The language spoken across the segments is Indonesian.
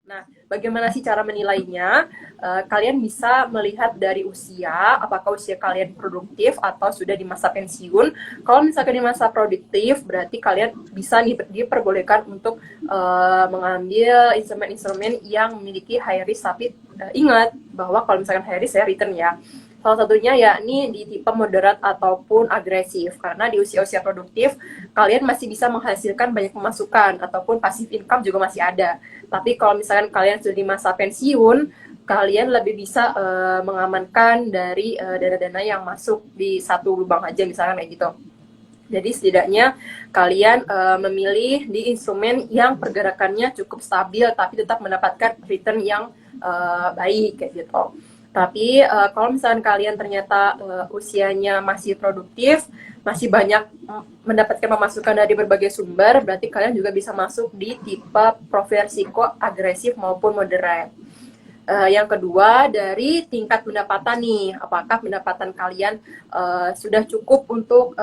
Nah, bagaimana sih cara menilainya? Kalian bisa melihat dari usia, apakah usia kalian produktif atau sudah di masa pensiun. Kalau misalkan di masa produktif, berarti kalian bisa diperbolehkan untuk mengambil instrumen-instrumen yang memiliki high risk. Tapi ingat bahwa kalau misalkan high risk ya return ya. Salah satunya yakni di tipe moderat ataupun agresif. Karena di usia-usia produktif, kalian masih bisa menghasilkan banyak pemasukan ataupun passive income juga masih ada. Tapi kalau misalkan kalian sudah di masa pensiun, kalian lebih bisa mengamankan dari dana-dana yang masuk di satu lubang aja misalkan kayak gitu. Jadi setidaknya kalian memilih di instrumen yang pergerakannya cukup stabil tapi tetap mendapatkan return yang baik kayak gitu. Tapi kalau misalkan kalian ternyata usianya masih produktif, masih banyak mendapatkan pemasukan dari berbagai sumber, berarti kalian juga bisa masuk di tipe profil risiko agresif maupun moderat. Yang kedua, dari tingkat pendapatan nih, apakah pendapatan kalian sudah cukup untuk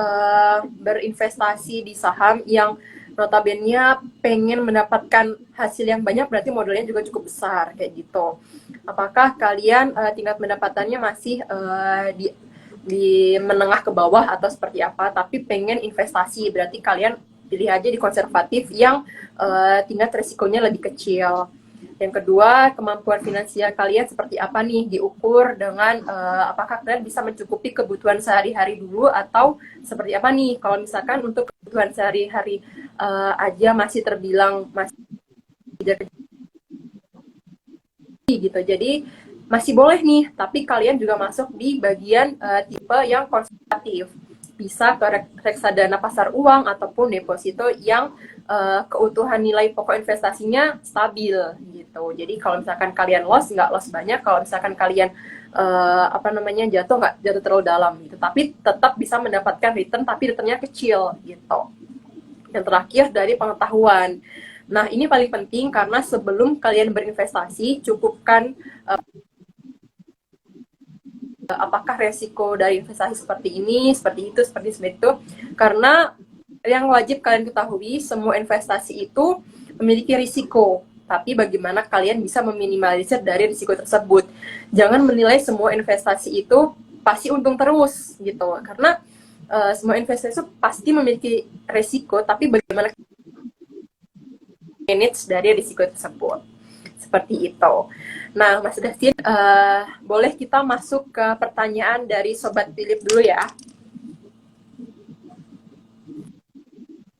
berinvestasi di saham yang notabene pengen mendapatkan hasil yang banyak, berarti modalnya juga cukup besar kayak gitu. Apakah kalian tingkat pendapatannya masih di menengah ke bawah atau seperti apa, tapi pengen investasi, berarti kalian pilih aja di konservatif yang tingkat resikonya lebih kecil. Yang kedua, kemampuan finansial kalian seperti apa nih, diukur dengan apakah kalian bisa mencukupi kebutuhan sehari-hari dulu atau seperti apa nih. Kalau misalkan untuk kebutuhan sehari-hari aja masih terbilang masih gitu. Jadi masih boleh nih, tapi kalian juga masuk di bagian tipe yang konservatif. Bisa ke reksadana pasar uang ataupun deposito yang keutuhan nilai pokok investasinya stabil gitu. Jadi kalau misalkan kalian loss, nggak loss banyak. Kalau misalkan kalian jatuh, nggak jatuh terlalu dalam gitu. Tapi tetap bisa mendapatkan return, tapi returnnya kecil gitu. Yang terakhir dari pengetahuan. Nah, ini paling penting karena sebelum kalian berinvestasi, cukupkan apakah resiko dari investasi seperti ini, seperti itu. Karena yang wajib kalian ketahui, semua investasi itu memiliki risiko. Tapi bagaimana kalian bisa meminimalisir dari risiko tersebut. Jangan menilai semua investasi itu pasti untung terus gitu. Karena semua investasi itu pasti memiliki risiko, tapi bagaimana manage dari risiko tersebut. Seperti itu. Nah, Mas Dustin, boleh kita masuk ke pertanyaan dari Sobat Philip dulu ya?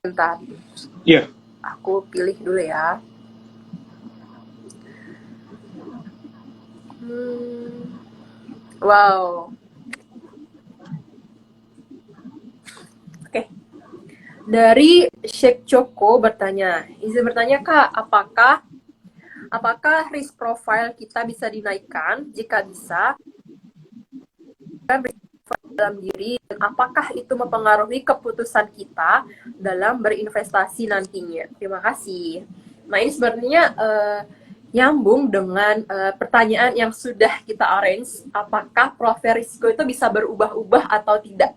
Bentar. Iya. Aku pilih dulu ya. Wow. Oke. Dari Sheikh Choco bertanya, izin bertanya Kak, apakah risk profile kita bisa dinaikkan? Jika bisa, dalam diri, dan apakah itu mempengaruhi keputusan kita dalam berinvestasi nantinya? Terima kasih. Nah, ini sebenarnya nyambung dengan pertanyaan yang sudah kita arrange, apakah profil risiko itu bisa berubah-ubah atau tidak?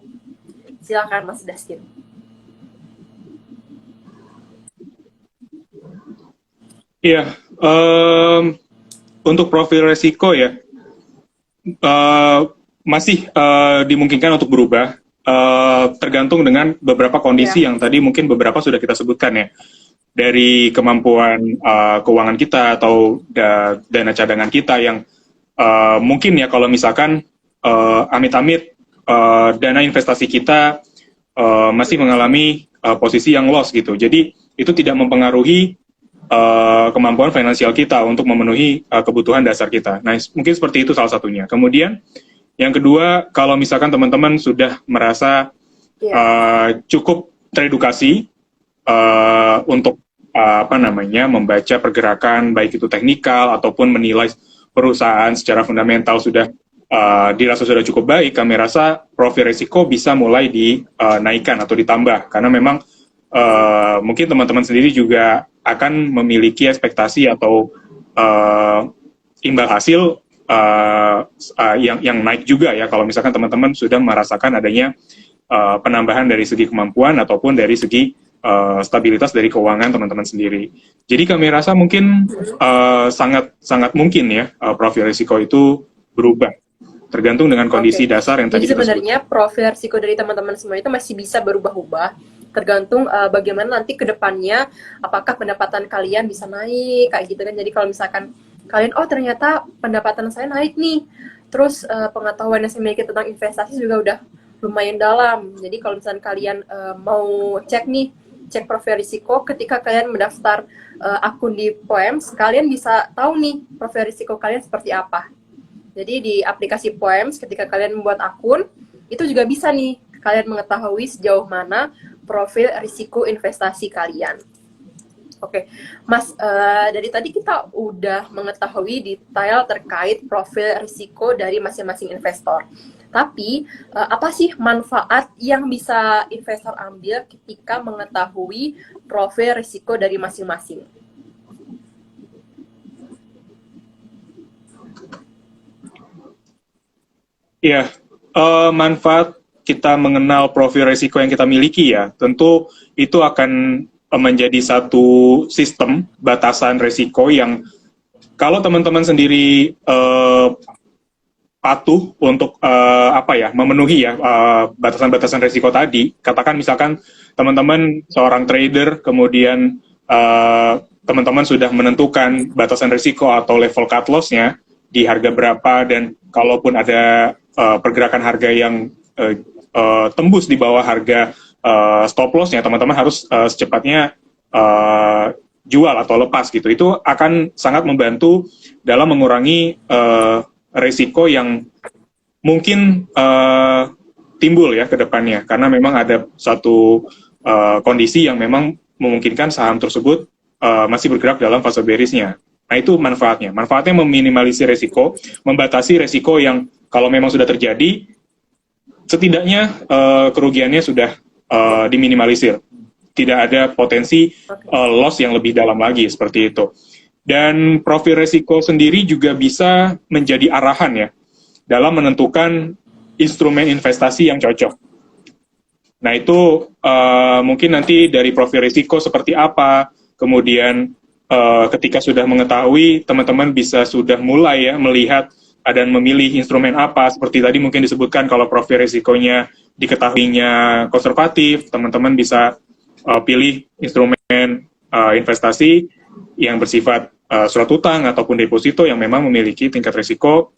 Silakan Mas Dustin. Iya, untuk profil resiko ya, masih dimungkinkan untuk berubah, tergantung dengan beberapa kondisi yang tadi mungkin beberapa sudah kita sebutkan ya, dari kemampuan keuangan kita atau dana cadangan kita yang mungkin ya kalau misalkan amit-amit dana investasi kita masih mengalami posisi yang loss gitu, jadi itu tidak mempengaruhi kemampuan finansial kita untuk memenuhi kebutuhan dasar kita. Nah, mungkin seperti itu salah satunya. Kemudian, yang kedua, kalau misalkan teman-teman sudah merasa cukup teredukasi untuk membaca pergerakan, baik itu teknikal ataupun menilai perusahaan secara fundamental sudah dirasa sudah cukup baik, kami rasa profil risiko bisa mulai dinaikkan atau ditambah, karena memang mungkin teman-teman sendiri juga akan memiliki ekspektasi atau imbal hasil yang naik juga ya, kalau misalkan teman-teman sudah merasakan adanya penambahan dari segi kemampuan ataupun dari segi stabilitas dari keuangan teman-teman sendiri. Jadi kami rasa mungkin sangat sangat mungkin ya profil risiko itu berubah tergantung dengan kondisi dasar yang Jadi tadi kita sebut. sebenarnya profil risiko dari teman-teman semua itu masih bisa berubah-ubah tergantung bagaimana nanti ke depannya apakah pendapatan kalian bisa naik kayak gitu kan. Jadi kalau misalkan kalian ternyata pendapatan saya naik nih, terus pengetahuan yang saya miliki tentang investasi juga udah lumayan dalam. Jadi kalau misalkan kalian mau cek profil risiko ketika kalian mendaftar akun di Poems, kalian bisa tahu nih profil risiko kalian seperti apa. Jadi di aplikasi Poems ketika kalian membuat akun, itu juga bisa nih kalian mengetahui sejauh mana profil risiko investasi kalian. Oke, Mas, dari tadi kita udah mengetahui detail terkait profil risiko dari masing-masing investor. Tapi, apa sih manfaat yang bisa investor ambil ketika mengetahui profil risiko dari masing-masing? Iya, manfaat kita mengenal profil risiko yang kita miliki ya, tentu itu akan menjadi satu sistem batasan risiko yang kalau teman-teman sendiri patuh untuk memenuhi ya batasan-batasan risiko tadi. Katakan misalkan teman-teman seorang trader, kemudian teman-teman sudah menentukan batasan risiko atau level cut loss-nya di harga berapa, dan kalaupun ada pergerakan harga yang tembus di bawah harga stop loss-nya, teman-teman harus secepatnya jual atau lepas gitu. Itu akan sangat membantu dalam mengurangi risiko yang mungkin timbul ya ke depannya, karena memang ada satu kondisi yang memang memungkinkan saham tersebut masih bergerak dalam fase bearish-nya. Nah, itu manfaatnya. Manfaatnya meminimalisir risiko, membatasi risiko yang kalau memang sudah terjadi, setidaknya kerugiannya sudah diminimalisir. Tidak ada potensi loss yang lebih dalam lagi, seperti itu. Dan profil risiko sendiri juga bisa menjadi arahan ya, dalam menentukan instrumen investasi yang cocok. Nah, itu mungkin nanti dari profil risiko seperti apa, kemudian ketika sudah mengetahui, teman-teman bisa sudah mulai ya melihat dan memilih instrumen apa. Seperti tadi mungkin disebutkan kalau profil risikonya diketahuinya konservatif, teman-teman bisa pilih instrumen investasi yang bersifat surat utang ataupun deposito yang memang memiliki tingkat risiko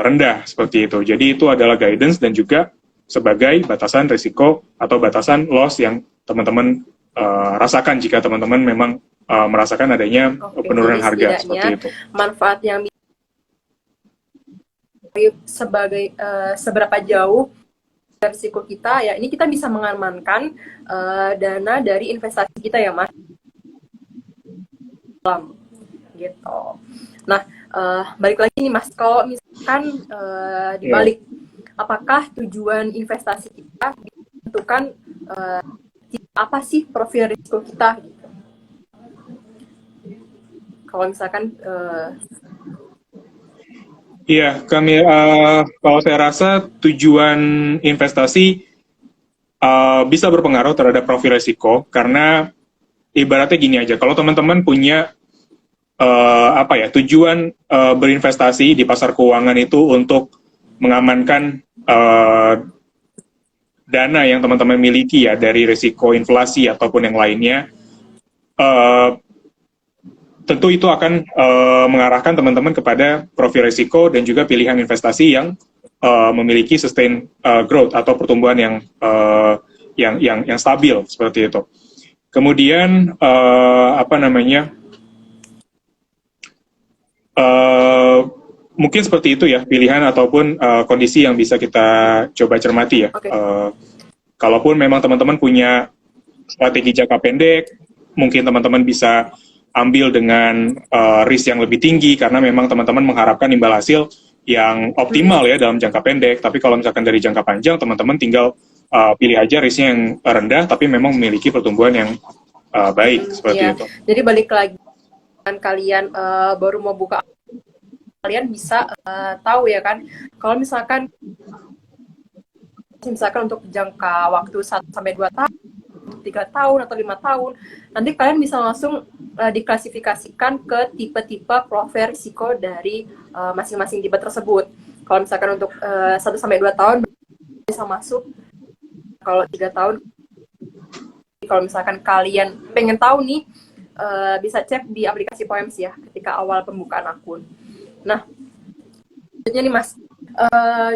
rendah, seperti itu. Jadi itu adalah guidance dan juga sebagai batasan risiko atau batasan loss yang teman-teman rasakan jika teman-teman memang merasakan adanya penurunan harga, seperti itu. Manfaat yang sebagai seberapa jauh risiko kita ya, ini kita bisa mengamankan dana dari investasi kita ya, Mas. Gitu. Nah, balik lagi nih Mas, kalau misalkan dibalik, apakah tujuan investasi kita ditentukan apa sih profil risiko kita gitu? Kalau misalkan Iya, kami kalau saya rasa tujuan investasi bisa berpengaruh terhadap profil risiko, karena ibaratnya gini aja, kalau teman-teman punya tujuan berinvestasi di pasar keuangan itu untuk mengamankan dana yang teman-teman miliki ya dari risiko inflasi ataupun yang lainnya, tentu itu akan mengarahkan teman-teman kepada profil risiko dan juga pilihan investasi yang memiliki sustain growth atau pertumbuhan yang stabil, seperti itu. Kemudian mungkin seperti itu ya pilihan ataupun kondisi yang bisa kita coba cermati ya. Kalaupun memang teman-teman punya strategi jangka pendek, mungkin teman-teman bisa ambil dengan risk yang lebih tinggi karena memang teman-teman mengharapkan imbal hasil yang optimal ya dalam jangka pendek. Tapi kalau misalkan dari jangka panjang, teman-teman tinggal pilih aja risknya yang rendah tapi memang memiliki pertumbuhan yang baik, seperti itu. Jadi balik lagi, kalian baru mau buka, kalian bisa tahu ya kan, kalau misalkan untuk jangka waktu 1-2 tahun 3 tahun atau 5 tahun, nanti kalian bisa langsung diklasifikasikan ke tipe-tipe profil risiko dari masing-masing tipe tersebut. Kalau misalkan untuk 1-2 tahun bisa masuk, kalau 3 tahun, kalau misalkan kalian pengen tahu nih, bisa cek di aplikasi Poems ya, ketika awal pembukaan akun. Nah, selanjutnya nih Mas,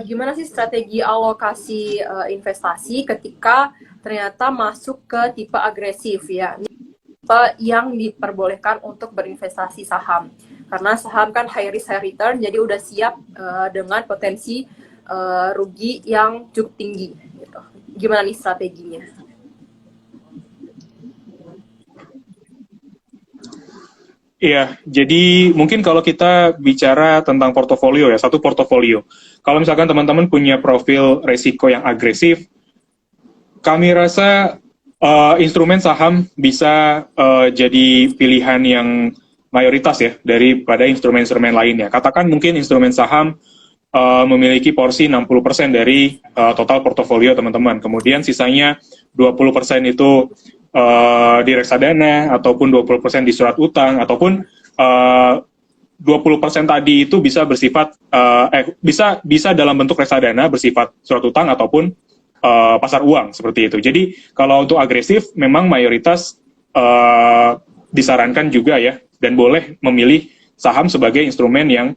gimana sih strategi alokasi investasi ketika ternyata masuk ke tipe agresif ya, tipe yang diperbolehkan untuk berinvestasi saham, karena saham kan high risk high return, jadi udah siap dengan potensi rugi yang cukup tinggi gitu. Gimana nih strateginya? Iya, jadi mungkin kalau kita bicara tentang portofolio ya, satu portofolio. Kalau misalkan teman-teman punya profil resiko yang agresif, kami rasa instrumen saham bisa jadi pilihan yang mayoritas ya daripada instrumen-instrumen lainnya. Katakan mungkin instrumen saham memiliki porsi 60% dari total portofolio teman-teman. Kemudian sisanya 20% itu di reksadana, ataupun 20% di surat utang, ataupun 20% tadi itu bisa bersifat bisa dalam bentuk reksadana bersifat surat utang ataupun pasar uang seperti itu. Jadi kalau untuk agresif memang mayoritas disarankan juga ya, dan boleh memilih saham sebagai instrumen yang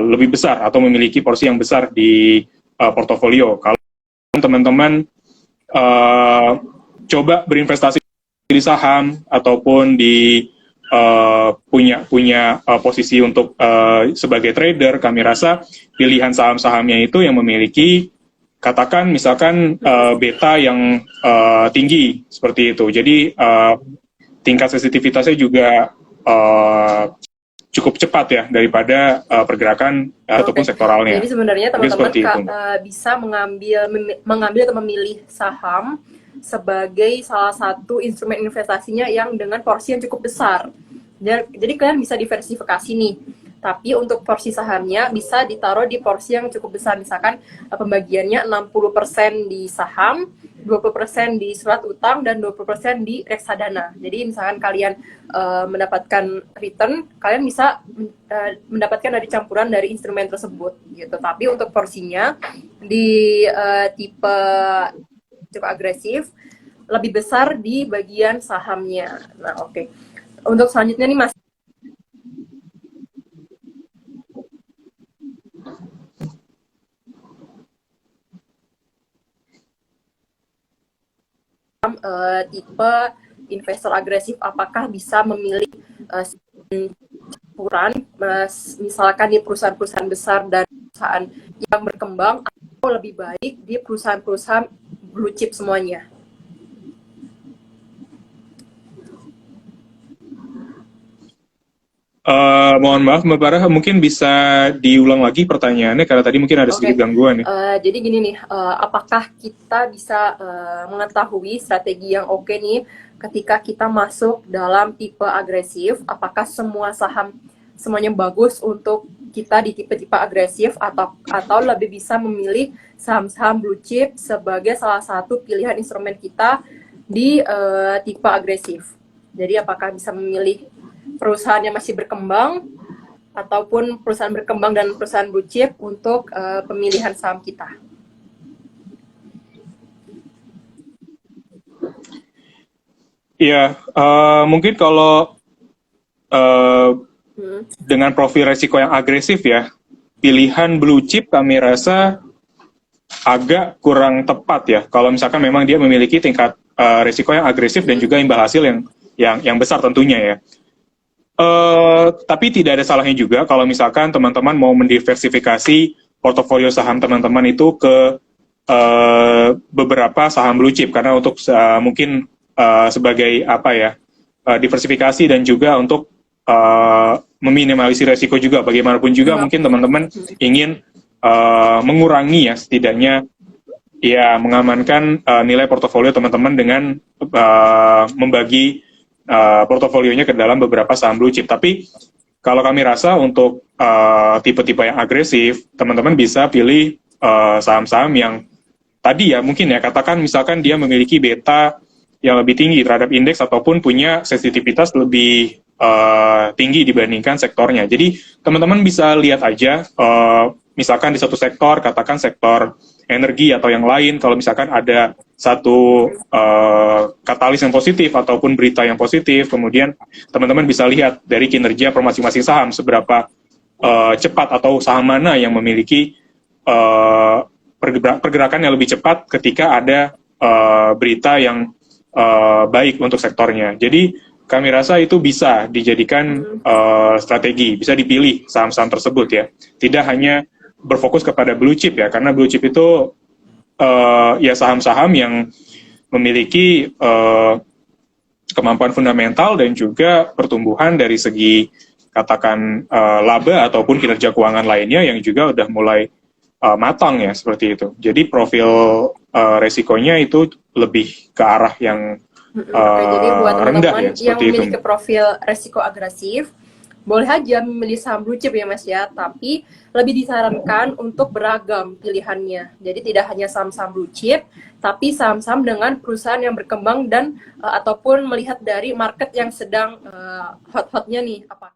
lebih besar atau memiliki porsi yang besar di portofolio. Kalau teman-teman coba berinvestasi di saham ataupun di punya posisi untuk sebagai trader, kami rasa pilihan saham-sahamnya itu yang memiliki katakan misalkan beta yang tinggi seperti itu. Jadi tingkat sensitivitasnya juga cukup cepat ya daripada pergerakan ataupun sektoralnya. Jadi sebenarnya teman-teman bisa mengambil atau memilih saham sebagai salah satu instrumen investasinya yang dengan porsi yang cukup besar. Jadi kalian bisa diversifikasi nih. Tapi untuk porsi sahamnya bisa ditaruh di porsi yang cukup besar. Misalkan pembagiannya 60% di saham, 20% di surat utang, dan 20% di reksadana. Jadi misalkan kalian mendapatkan return, kalian bisa mendapatkan dari campuran dari instrumen tersebut gitu. Tapi untuk porsinya di tipe cukup agresif, lebih besar di bagian sahamnya. Nah, oke. Untuk selanjutnya nih Mas, tipe investor agresif apakah bisa memilih campuran misalkan di perusahaan-perusahaan besar dan perusahaan yang berkembang, atau lebih baik di perusahaan-perusahaan blue chip semuanya? Mohon maaf Mbak Farah, mungkin bisa diulang lagi pertanyaannya karena tadi mungkin ada sedikit gangguan ya. Jadi gini nih, apakah kita bisa mengetahui strategi yang oke nih ketika kita masuk dalam tipe agresif? Apakah semua saham semuanya bagus untuk kita di tipe-tipe agresif, atau lebih bisa memilih saham-saham blue chip sebagai salah satu pilihan instrumen kita di tipe agresif? Jadi apakah bisa memilih perusahaan yang masih berkembang ataupun perusahaan berkembang dan perusahaan blue chip untuk pemilihan saham kita? Iya, mungkin kalau dengan profil resiko yang agresif ya, pilihan blue chip kami rasa agak kurang tepat ya. Kalau misalkan memang dia memiliki tingkat resiko yang agresif dan juga imbal hasil yang besar tentunya ya. Tapi tidak ada salahnya juga kalau misalkan teman-teman mau mendiversifikasi portofolio saham teman-teman itu ke beberapa saham blue chip, karena untuk mungkin sebagai apa ya, diversifikasi dan juga untuk meminimalisir resiko juga. Bagaimanapun juga mungkin teman-teman ingin mengurangi ya, setidaknya ya mengamankan nilai portofolio teman-teman dengan membagi portofolionya ke dalam beberapa saham blue chip. Tapi kalau kami rasa untuk tipe-tipe yang agresif, teman-teman bisa pilih saham-saham yang tadi ya mungkin ya, katakan misalkan dia memiliki beta yang lebih tinggi terhadap indeks ataupun punya sensitivitas lebih tinggi dibandingkan sektornya. Jadi teman-teman bisa lihat aja, misalkan di satu sektor, katakan sektor energi atau yang lain, kalau misalkan ada satu katalis yang positif ataupun berita yang positif, kemudian teman-teman bisa lihat dari kinerja per masing-masing saham seberapa cepat atau saham mana yang memiliki pergerakan yang lebih cepat ketika ada berita yang baik untuk sektornya. Jadi kami rasa itu bisa dijadikan strategi, bisa dipilih saham-saham tersebut ya. Tidak hanya berfokus kepada blue chip ya, karena blue chip itu ya saham-saham yang memiliki kemampuan fundamental dan juga pertumbuhan dari segi katakan laba ataupun kinerja keuangan lainnya yang juga udah mulai matang ya, seperti itu. Jadi profil resikonya itu lebih ke arah yang Oke, jadi buat rendah teman-teman ya, yang seperti itu. memiliki profil resiko agresif, boleh aja memilih saham blue chip ya Mas ya, tapi lebih disarankan untuk beragam pilihannya. Jadi tidak hanya saham-saham blue chip, tapi saham-saham dengan perusahaan yang berkembang dan ataupun melihat dari market yang sedang hot-hotnya nih apa.